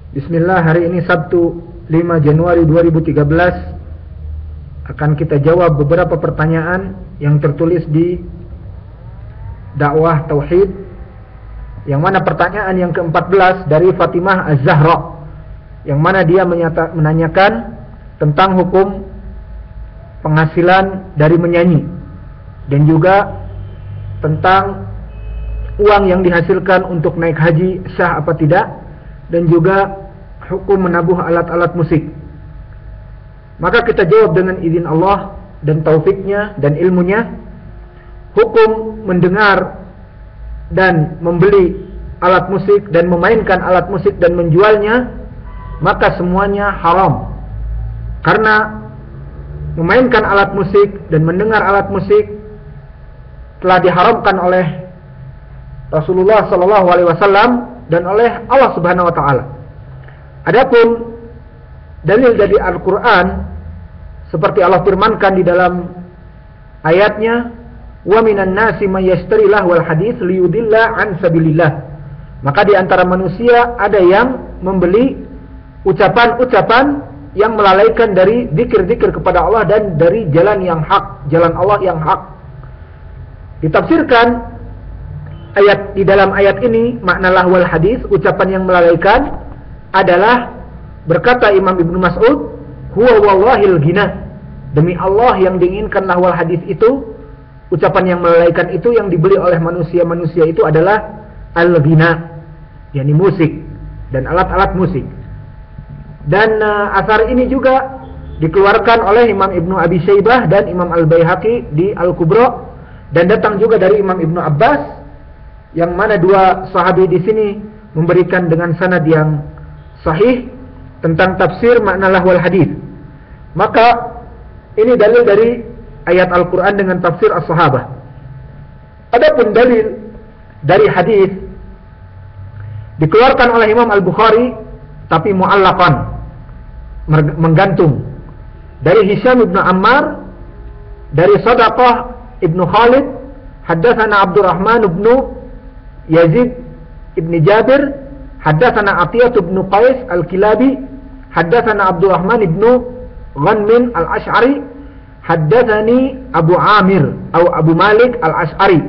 Bismillah, hari ini Sabtu 5 Januari 2013 akan kita jawab beberapa pertanyaan yang tertulis di dakwah Tauhid, yang mana pertanyaan yang ke-14 dari Fatimah Az-Zahra, yang mana dia menanyakan tentang hukum penghasilan dari menyanyi dan juga tentang uang yang dihasilkan untuk naik haji sah apa tidak, dan juga hukum menabuh alat-alat musik. Maka kita jawab dengan izin Allah dan taufiknya dan ilmunya. Hukum mendengar dan membeli alat musik dan memainkan alat musik dan menjualnya, maka semuanya haram. Karena memainkan alat musik dan mendengar alat musik telah diharamkan oleh Rasulullah SAW dan oleh Allah Subhanahu wa taala. Adapun dalil dari Al-Qur'an seperti Allah firmankan di dalam ayatnya, wa minan nasi may yashtari lahwal hadits liyudilla an sabilillah. Maka di antara manusia ada yang membeli ucapan-ucapan yang melalaikan dari zikir-zikir kepada Allah dan dari jalan yang hak, jalan Allah yang hak. Ditafsirkan ayat di dalam ayat ini, makna lahwal hadis, ucapan yang melalaikan, adalah berkata Imam Ibnu Mas'ud, huwa wallahil ghina, demi Allah yang diinginkan lahwal hadis itu, ucapan yang melalaikan itu yang dibeli oleh manusia-manusia itu adalah al-ghina, yakni musik dan alat-alat musik. Dan asar ini juga dikeluarkan oleh Imam Ibnu Abi Syaibah dan Imam Al-Baihaqi di Al-Kubra, dan datang juga dari Imam Ibnu Abbas, yang mana dua sahabi di sini memberikan dengan sanad yang sahih tentang tafsir makna lahwal hadis. Maka ini dalil dari ayat Al-Quran dengan tafsir as-sahabah. Adapun dalil dari hadis dikeluarkan oleh Imam Al-Bukhari tapi mu'allaqan, menggantung, dari Hisham ibn Ammar, dari Sadaqah ibn Khalid, haddatsana Abdurrahman ibn Yazid ibn Jabir, haddatsana Atiyah ibn Qais al-Kilabi, haddatsana Abdurrahman ibn Ghanmin al-Ash'ari, haddatsani Abu Amir atau Abu Malik al-Ash'ari,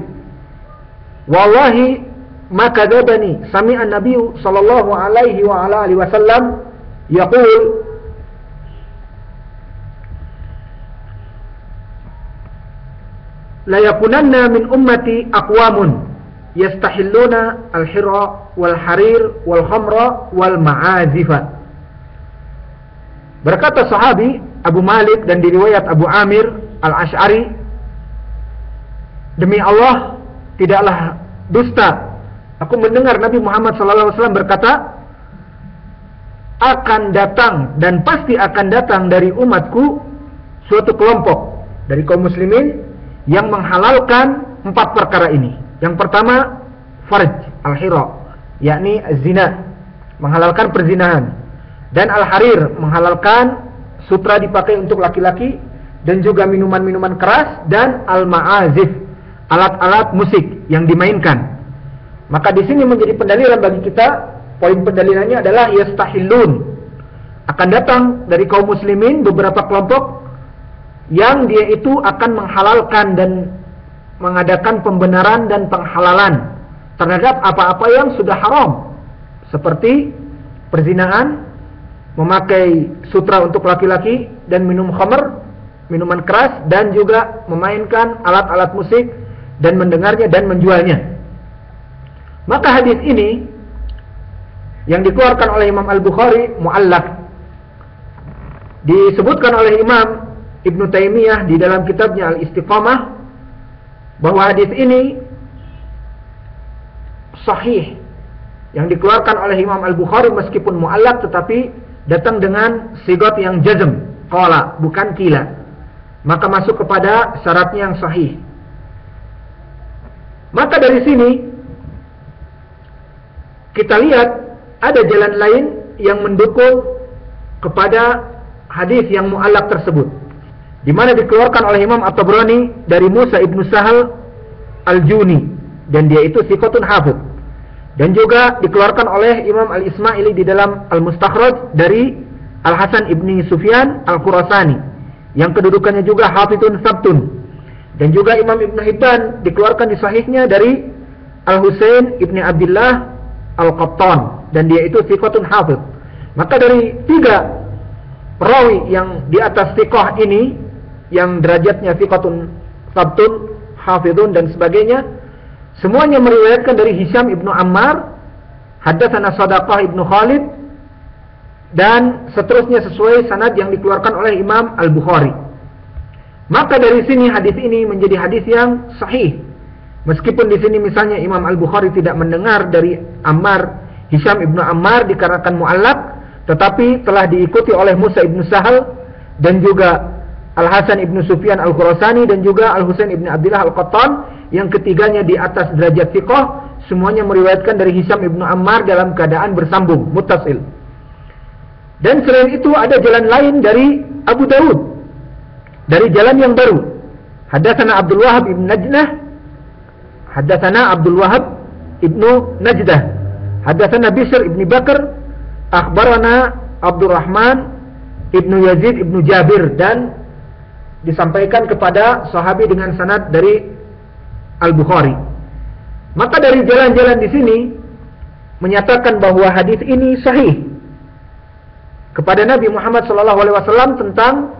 wallahi ma kadzabani, sami'a an-nabiy sallallahu alaihi wa ala alihi wasallam yaqul, la yakunanna min ummati aqwamun yastahilluna al-hira wal harir wal khamra wal ma'azifa. Berkata sahabi Abu Malik dan diriwayat Abu Amir al-Ash'ari, demi Allah tidaklah dusta, aku mendengar Nabi Muhammad SAW berkata, akan datang dan pasti akan datang dari umatku suatu kelompok dari kaum muslimin yang menghalalkan 4 perkara ini. Yang pertama, farj, al-hira, yakni zina, menghalalkan perzinahan, dan al-harir, menghalalkan sutra dipakai untuk laki-laki, dan juga minuman-minuman keras, dan al-ma'azif, alat-alat musik yang dimainkan. Maka di sini menjadi pendalilan bagi kita, poin pendalilannya adalah yastahillun, akan datang dari kaum muslimin beberapa kelompok yang dia itu akan menghalalkan dan mengadakan pembenaran dan penghalalan terhadap apa-apa yang sudah haram, seperti perzinahan, memakai sutra untuk laki-laki, dan minum khamr, minuman keras, dan juga memainkan alat-alat musik dan mendengarnya dan menjualnya. Maka hadis ini yang dikeluarkan oleh Imam Al-Bukhari mu'allaq, disebutkan oleh Imam Ibnu Taimiyah di dalam kitabnya Al-Istiqamah bahwa hadis ini sahih, yang dikeluarkan oleh Imam Al-Bukhari meskipun mu'allaq tetapi datang dengan sigat yang jazm, qala, bukan qila, maka masuk kepada syaratnya yang sahih. Maka dari sini kita lihat ada jalan lain yang mendukung kepada hadis yang mu'allaq tersebut, di mana dikeluarkan oleh Imam At-Tabrani dari Musa ibnu Sahal Al-Juni, dan dia itu thiqatun hafidh. Dan juga dikeluarkan oleh Imam Al-Ismaili di dalam Al-Mustakhraj dari Al-Hasan ibni Sufyan Al-Khurasani, yang kedudukannya juga hafidun sabtun. Dan juga Imam Ibn Hibban dikeluarkan di sahihnya dari Al-Husain ibni Abdullah Al-Qattan, dan dia itu thiqatun hafidh. Maka dari 3 perawi yang di atas thiqah ini, yang derajatnya thiqatun sabtun, hafidun dan sebagainya, semuanya meriwayatkan dari Hisham ibnu Ammar, haddatsana Sadaqah ibnu Khalid, dan seterusnya sesuai sanad yang dikeluarkan oleh Imam Al-Bukhari. Maka dari sini hadis ini menjadi hadis yang sahih. Meskipun di sini misalnya Imam Al-Bukhari tidak mendengar dari Ammar, Hisham ibnu Ammar dikarenakan mu'allaq, tetapi telah diikuti oleh Musa ibnu Sahal dan juga Al-Hasan ibnu Sufyan Al-Khurasani dan juga Al-Husain ibnu Abdullah Al-Qattan, yang ketiganya di atas derajat thiqah, semuanya meriwayatkan dari Hisham ibnu Ammar dalam keadaan bersambung, muttasil. Dan selain itu ada jalan lain dari Abu Dawud, dari jalan yang baru. Haddatsana Abdul Wahab ibn Najdah, haddatsana Abdul Wahab ibnu Najdah, haddatsana Bishr ibn Bakar, akhbarana Abdurrahman ibnu Yazid ibnu Jabir, dan disampaikan kepada sahabi dengan sanad dari Al-Bukhari. Maka dari jalan-jalan di sini menyatakan bahwa hadis ini sahih kepada Nabi Muhammad SAW tentang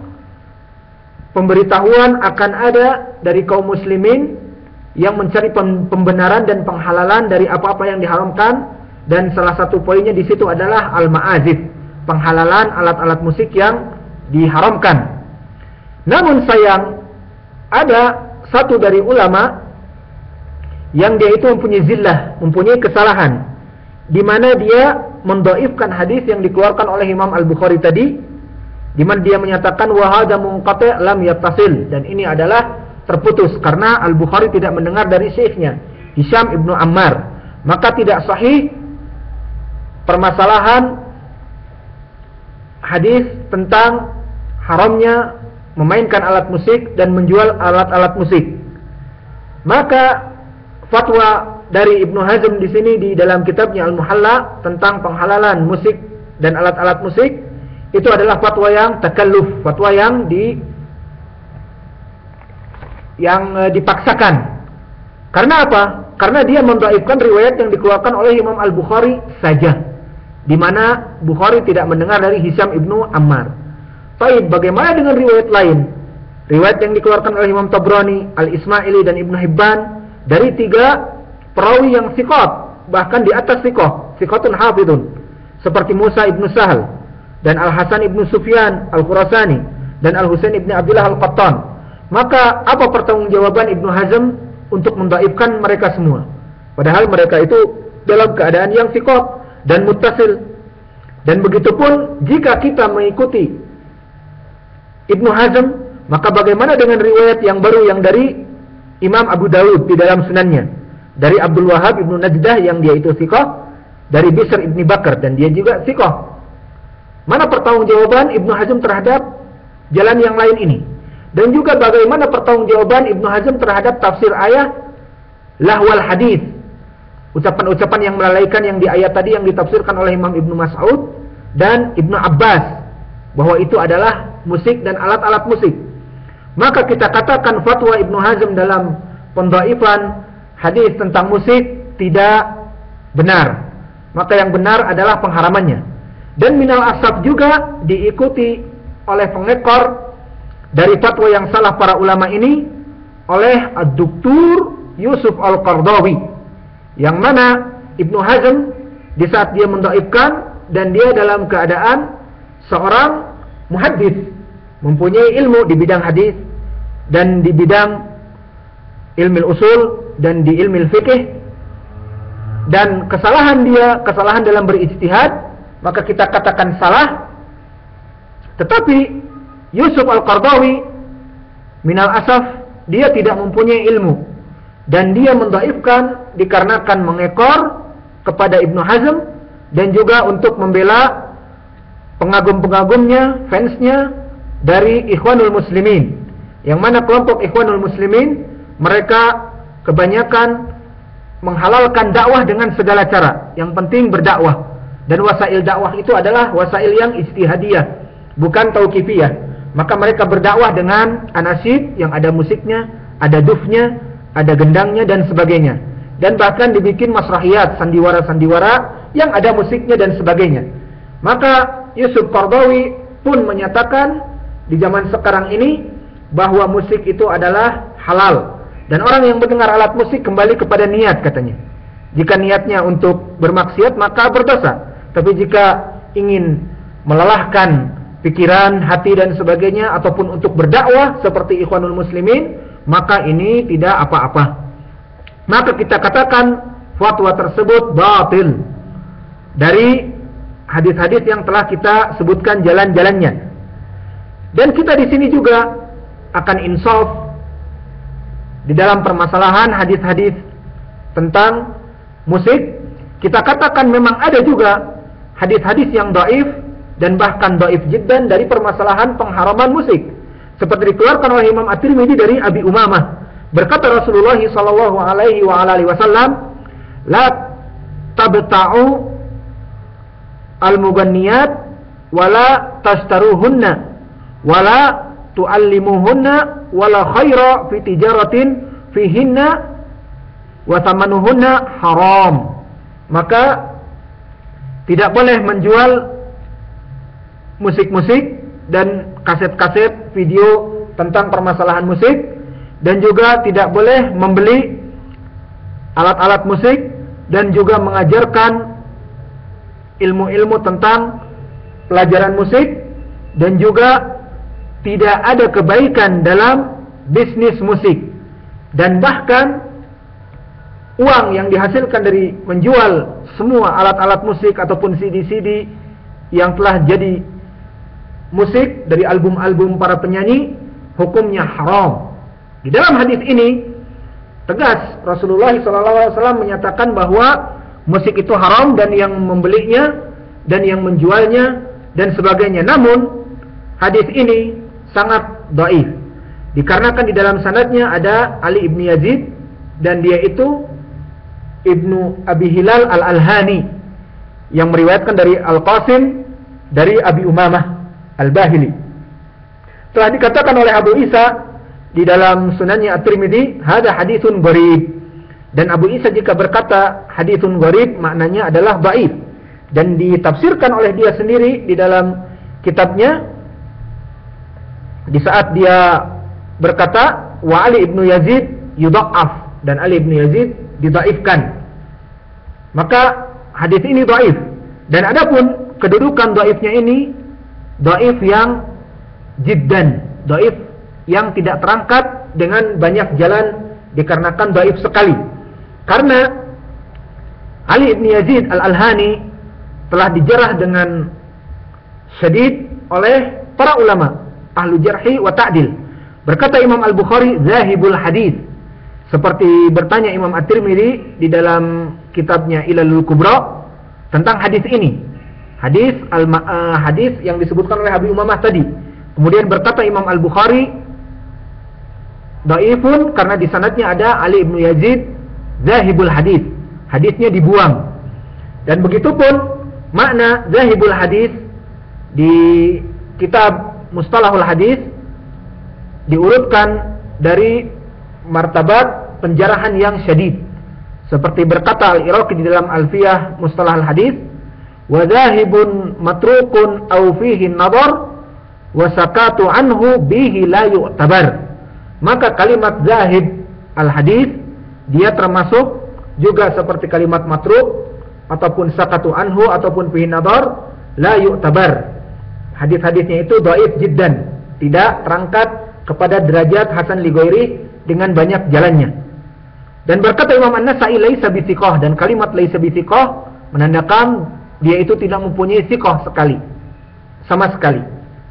pemberitahuan akan ada dari kaum muslimin yang mencari pembenaran dan penghalalan dari apa-apa yang diharamkan, dan salah satu poinnya di situ adalah al-ma'azif, penghalalan alat-alat musik yang diharamkan. Namun sayang, ada satu dari ulama yang dia itu mempunyai zillah, mempunyai kesalahan, di mana dia mendhaifkan hadis yang dikeluarkan oleh Imam Al-Bukhari tadi, di mana dia menyatakan wa hadza munqati' lam yattasil, dan ini adalah terputus karena Al-Bukhari tidak mendengar dari syekhnya Hisham ibnu Ammar. Maka tidak sahih permasalahan hadis tentang haramnya memainkan alat musik dan menjual alat-alat musik. Maka fatwa dari Ibnu Hazm di sini di dalam kitabnya Al-Muhalla tentang penghalalan musik dan alat-alat musik, itu adalah fatwa yang takalluf, fatwa yang dipaksakan. Karena apa? Karena dia mendhaifkan riwayat yang dikeluarkan oleh Imam Al-Bukhari saja, di mana Bukhari tidak mendengar dari Hisham ibnu Ammar. Baik, bagaimana dengan riwayat lain? Riwayat yang dikeluarkan oleh Imam Tabrani, Al-Ismaili dan Ibnu Hibban dari 3 perawi yang thiqat, bahkan di atas thiqatun hafidun, seperti Musa ibnu Sahal dan Al-Hasan ibnu Sufyan Al-Khurasani dan Al-Husain ibnu Abdullah Al-Qattan. Maka apa pertanggungjawaban Ibnu Hazm untuk mendhaifkan mereka semua? Padahal mereka itu dalam keadaan yang thiqat dan muttasil. Dan begitupun jika kita mengikuti Ibnu Hazm, maka bagaimana dengan riwayat yang baru yang dari Imam Abu Dawud di dalam sunannya, dari Abdul Wahab ibnu Najdah yang dia itu thiqah, dari Bishr ibni Bakar dan dia juga thiqah. Mana pertanggungjawaban Ibnu Hazm terhadap jalan yang lain ini? Dan juga bagaimana pertanggungjawaban Ibnu Hazm terhadap tafsir ayat lahwal hadis, ucapan-ucapan yang melalaikan yang di ayat tadi yang ditafsirkan oleh Imam Ibnu Mas'ud dan Ibnu Abbas, bahwa itu adalah musik dan alat-alat musik. Maka kita katakan fatwa Ibnu Hazm dalam pendhaifan hadis tentang musik tidak benar. Maka yang benar adalah pengharamannya. Dan minal asaf juga diikuti oleh pengekor dari fatwa yang salah para ulama ini oleh Ad-Duktur Yusuf Al-Qardawi, yang mana Ibnu Hazm di saat dia mendhaifkan dan dia dalam keadaan seorang muhaddits, mempunyai ilmu di bidang hadis dan di bidang ilmu usul dan di ilmu fikih, dan kesalahan dalam berijtihad, maka kita katakan salah. Tetapi Yusuf Al-Qardawi minal asaf dia tidak mempunyai ilmu dan dia mendhaifkan dikarenakan mengekor kepada Ibnu Hazm dan juga untuk membela pengagum-pengagumnya, fansnya dari Ikhwanul Muslimin, yang mana kelompok Ikhwanul Muslimin mereka kebanyakan menghalalkan dakwah dengan segala cara. Yang penting berdakwah. Dan wasail dakwah itu adalah wasail yang ijtihadiyah, bukan tauqifiyah. Maka mereka berdakwah dengan anasyid yang ada musiknya, ada dufnya, ada gendangnya dan sebagainya. Dan bahkan dibikin masrahiyat, sandiwara-sandiwara yang ada musiknya dan sebagainya. Maka Yusuf Qaradawi pun menyatakan di zaman sekarang ini bahwa musik itu adalah halal. Dan orang yang mendengar alat musik kembali kepada niat, katanya. Jika niatnya untuk bermaksiat maka berdosa. Tapi jika ingin melelahkan pikiran, hati dan sebagainya, ataupun untuk berdakwah seperti Ikhwanul Muslimin, maka ini tidak apa-apa. Maka kita katakan fatwa tersebut batil dari hadis-hadis yang telah kita sebutkan jalan-jalannya. Dan kita di sini juga akan insaf di dalam permasalahan hadis-hadis tentang musik. Kita katakan memang ada juga hadis-hadis yang dhaif dan bahkan dhaif jiddan dari permasalahan pengharaman musik. Seperti dikeluarkan oleh Imam At-Tirmidzi dari Abi Umamah. Berkata Rasulullah sallallahu alaihi wa alihi wasallam, "La tabta'u al-mughanniyat wa la tashtaruhunna wa la tu'allimuhunna wa la khaira fi tijaratin fihinna wa thamanuhunna haram." Maka tidak boleh menjual musik-musik dan kaset-kaset video tentang permasalahan musik, dan juga tidak boleh membeli alat-alat musik dan juga mengajarkan ilmu-ilmu tentang pelajaran musik, dan juga tidak ada kebaikan dalam bisnis musik. Dan bahkan uang yang dihasilkan dari menjual semua alat-alat musik ataupun CD-CD yang telah jadi musik dari album-album para penyanyi, hukumnya haram. Di dalam hadis ini tegas Rasulullah SAW menyatakan bahwa musik itu haram, dan yang membelinya dan yang menjualnya dan sebagainya. Namun hadis ini sangat dhaif, dikarenakan di dalam sanadnya ada Ali ibn Yazid, dan dia itu Ibnu Abi Hilal Al-Alhani yang meriwayatkan dari Al-Qasim dari Abi Umamah Al-Bahili. Telah dikatakan oleh Abu Isa di dalam sunannya At-Tirmidzi, hada haditsun gharib. Dan Abu Isa jika berkata haditsun gharib maknanya adalah dhaif, dan ditafsirkan oleh dia sendiri di dalam kitabnya di saat dia berkata wa Ali ibnu Yazid yudha'af, dan Ali ibnu Yazid didhaifkan. Maka hadis ini dhaif. Dan adapun kedudukan dhaifnya ini dhaif yang jiddan, dhaif yang tidak terangkat dengan banyak jalan, dikarenakan dhaif sekali. Karena Ali ibn Yazid Al-Alhani telah dijarah dengan syadid oleh para ulama ahlu jarhi wa ta'dil. Berkata Imam Al-Bukhari zahibul hadis, seperti bertanya Imam At-Tirmidzi di dalam kitabnya Ilalul Kubra tentang hadis ini, hadis yang disebutkan oleh Abi Umamah tadi. Kemudian berkata Imam Al-Bukhari dhaifun karena di sanadnya ada Ali ibn Yazid zahibul hadis, hadisnya dibuang. Dan begitupun makna zahibul hadis di kitab Mustalahul Hadis diurutkan dari martabat penjarahan yang syadid. Seperti berkata Al-Iraqi di dalam Alfiyah Mustalahul Hadis, wa zahibun matrukun aw fihi nadar wa sakatu anhu bihi la yu'tabar. Maka kalimat zahib al-hadis dia termasuk juga seperti kalimat matruk ataupun sakatu anhu ataupun fihi nadar la yu'tabar. Hadis-hadisnya itu dhaif jiddan, tidak terangkat kepada derajat hasan li ghairi dengan banyak jalannya. Dan berkata Imam An-Nasa'i laisa bi thiqah, dan kalimat laisa bi thiqah menandakan dia itu tidak mempunyai thiqah sekali, sama sekali,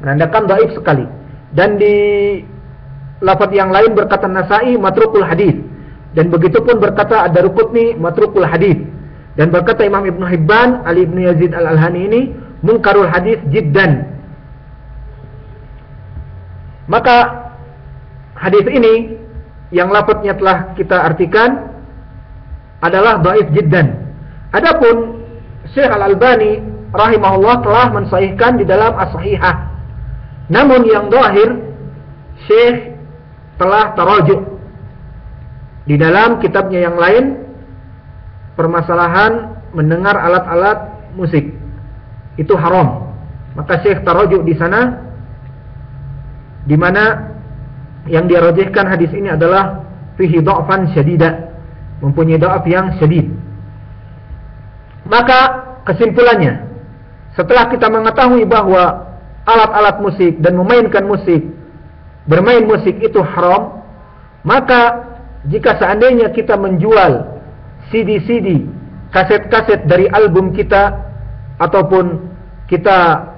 menandakan dhaif sekali. Dan di lafaz yang lain berkata Nasa'i matrukul hadis, dan begitupun berkata Ad-Daruqutni matrukul hadis. Dan berkata Imam Ibnu Hibban Ali ibn Yazid Al-Alhani ini munkarul hadis jiddan. Maka hadis ini yang lafadznya telah kita artikan adalah dhaif jiddan. Adapun Syekh Al-Albani rahimahullah telah mensahihkan di dalam As-Sahihah. Namun yang zahir Syekh telah tarajuk di dalam kitabnya yang lain, permasalahan mendengar alat-alat musik itu haram. Maka Syekh tarajuk di sana, di mana yang dia rajihkan hadis ini adalah fihi dha'fan syadida, mempunyai dha'af yang syadid. Maka kesimpulannya, setelah kita mengetahui bahwa alat-alat musik dan memainkan musik, bermain musik itu haram, maka jika seandainya kita menjual CD-CD, kaset-kaset dari album kita, ataupun kita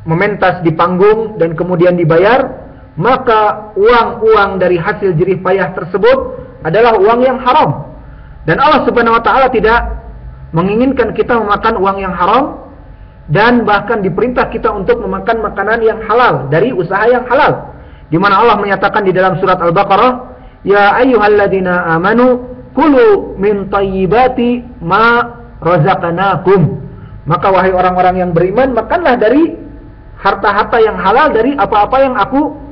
mementas di panggung dan kemudian dibayar, maka uang-uang dari hasil jerih payah tersebut adalah uang yang haram. Dan Allah Subhanahu wa taala tidak menginginkan kita memakan uang yang haram, dan bahkan diperintah kita untuk memakan makanan yang halal dari usaha yang halal. Di mana Allah menyatakan di dalam surat Al-Baqarah, ya ayyuhalladzina amanu kulu min thayyibati ma razaqnakum. Maka wahai orang-orang yang beriman, makanlah dari harta-harta yang halal, dari apa-apa yang aku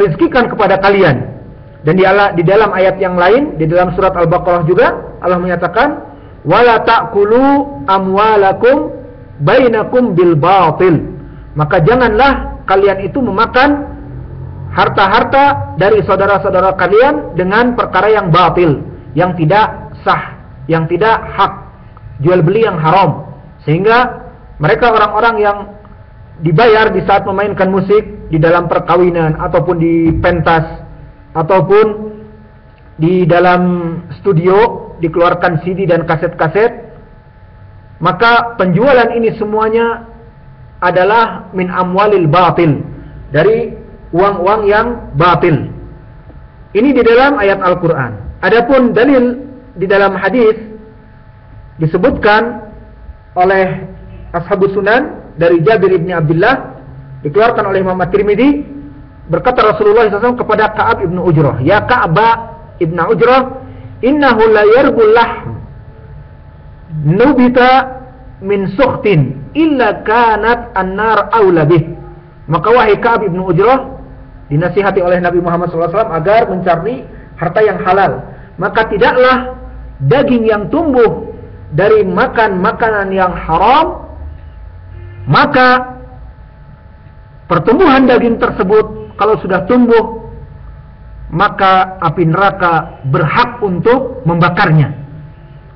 rizkikan kepada kalian. Dan di dalam ayat yang lain, di dalam surat Al-Baqarah juga Allah menyatakan, wala ta'kulu amwalakum bainakum bil batil. Maka janganlah kalian itu memakan harta-harta dari saudara-saudara kalian dengan perkara yang batil, yang tidak sah, yang tidak hak, jual beli yang haram. Sehingga mereka orang-orang yang dibayar di saat memainkan musik di dalam perkawinan, ataupun di pentas, ataupun di dalam studio dikeluarkan CD dan kaset-kaset, maka penjualan ini semuanya adalah min amwalil batil, dari uang-uang yang batil. Ini di dalam ayat Al-Quran. Adapun dalil di dalam hadis disebutkan oleh Ashabus Sunan dari Jabir ibn Abdullah, dikeluarkan oleh Imam At-Tirmidzi, berkata Rasulullah SAW kepada Ka'ab ibn Ujrah, ya Ka'ab ibn Ujrah, innahu la yarbul lahm nubita min sukhtin illa kanat an-nar awla bih. Maka wahai Ka'ab ibn Ujrah, dinasihati oleh Nabi Muhammad SAW agar mencari harta yang halal. Maka tidaklah daging yang tumbuh dari makan makanan yang haram, maka pertumbuhan daging tersebut kalau sudah tumbuh, maka api neraka berhak untuk membakarnya.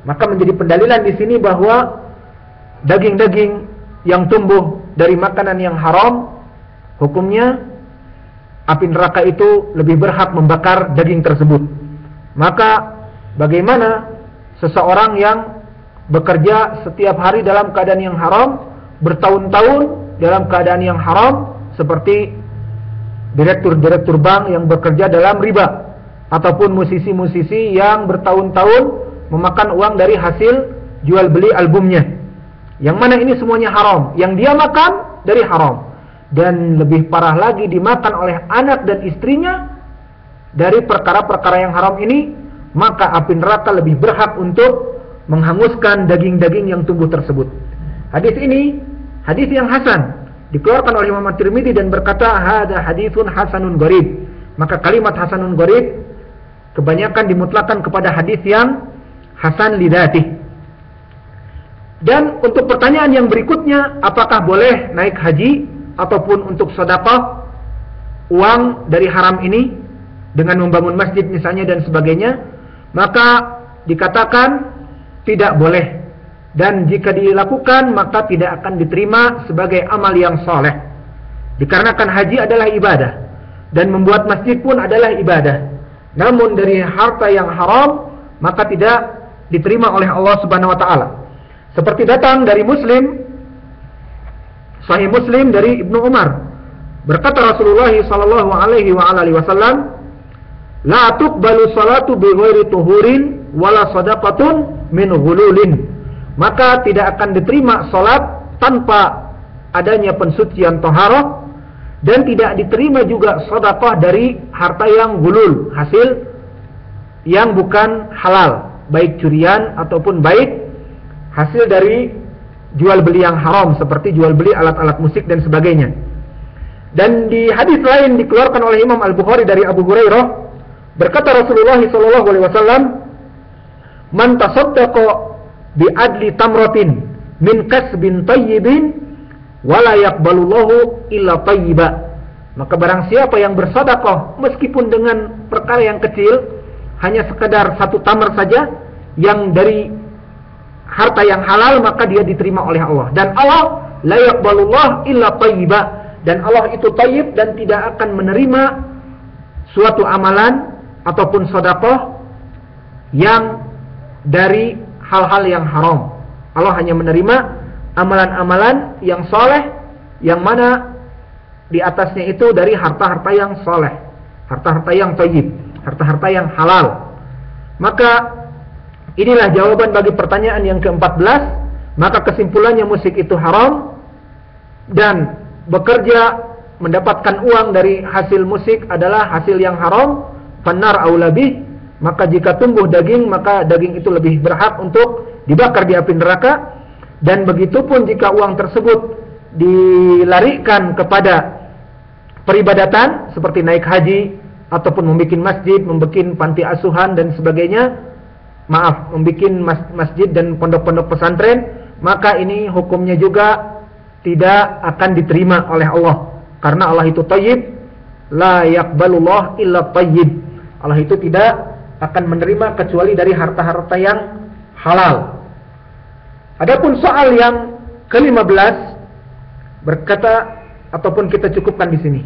Maka menjadi pendalilan di sini bahwa daging-daging yang tumbuh dari makanan yang haram, hukumnya api neraka itu lebih berhak membakar daging tersebut. Maka bagaimana seseorang yang bekerja setiap hari dalam keadaan yang haram, bertahun-tahun dalam keadaan yang haram, seperti direktur-direktur bank yang bekerja dalam riba, ataupun musisi-musisi yang bertahun-tahun memakan uang dari hasil jual beli albumnya, yang mana ini semuanya haram, yang dia makan dari haram. Dan lebih parah lagi, dimakan oleh anak dan istrinya dari perkara-perkara yang haram ini, maka api neraka lebih berhak untuk menghanguskan daging-daging yang tumbuh tersebut. Hadis ini hadis yang hasan, dikeluarkan oleh Imam At-Tirmidzi dan berkata, hada haditsun hasanun gharib. Maka kalimat hasanun gharib kebanyakan dimutlakan kepada hadis yang hasan lidatih. Dan untuk pertanyaan yang berikutnya, apakah boleh naik haji ataupun untuk sedekah uang dari haram ini dengan membangun masjid misalnya dan sebagainya, maka dikatakan tidak boleh. Dan jika dilakukan, maka tidak akan diterima sebagai amal yang saleh. Dikarenakan haji adalah ibadah, dan membuat masjid pun adalah ibadah. Namun dari harta yang haram, maka tidak diterima oleh Allah Subhanahu wa taala. Seperti datang dari Muslim, Sahih Muslim dari Ibnu Umar, berkata Rasulullah sallallahu alaihi wasallam, la tuqbalu salatu bi ghairi tuhurin wala shadaqatun min ghululin. Maka tidak akan diterima salat tanpa adanya pensucian taharah, dan tidak diterima juga sedekah dari harta yang gulul, hasil yang bukan halal, baik curian ataupun baik hasil dari jual beli yang haram seperti jual beli alat-alat musik dan sebagainya. Dan di hadis lain dikeluarkan oleh Imam Al-Bukhari dari Abu Hurairah, berkata Rasulullah SAW, "Man tasaddaqa bi adli tamratin min kasbin tayyibin wala yaqbalullahu illa tayyiba." Maka barang siapa yang bersedekah meskipun dengan perkara yang kecil, hanya sekedar satu tamar saja yang dari harta yang halal, maka dia diterima oleh Allah. Dan Allah la yaqbalullah illa tayyiba, dan Allah itu tayyib dan tidak akan menerima suatu amalan ataupun sedekah yang dari hal-hal yang haram. Allah hanya menerima amalan-amalan yang soleh, yang mana di atasnya itu dari harta-harta yang soleh, harta-harta yang tayyib, harta-harta yang halal. Maka inilah jawaban bagi pertanyaan yang ke-14. Maka kesimpulannya musik itu haram, dan bekerja mendapatkan uang dari hasil musik adalah hasil yang haram. Fannar aula bih, maka jika tumbuh daging, maka daging itu lebih berhak untuk dibakar di api neraka. Dan begitupun jika uang tersebut dilarikan kepada peribadatan seperti naik haji ataupun membuat masjid, membuat panti asuhan dan sebagainya, membuat masjid dan pondok-pondok pesantren, maka ini hukumnya juga tidak akan diterima oleh Allah, karena Allah itu thayyib, la yaqbalullah illa thayyib. Allah itu tidak akan menerima kecuali dari harta-harta yang halal. Adapun soal yang ke-15 berkata, ataupun kita cukupkan di sini.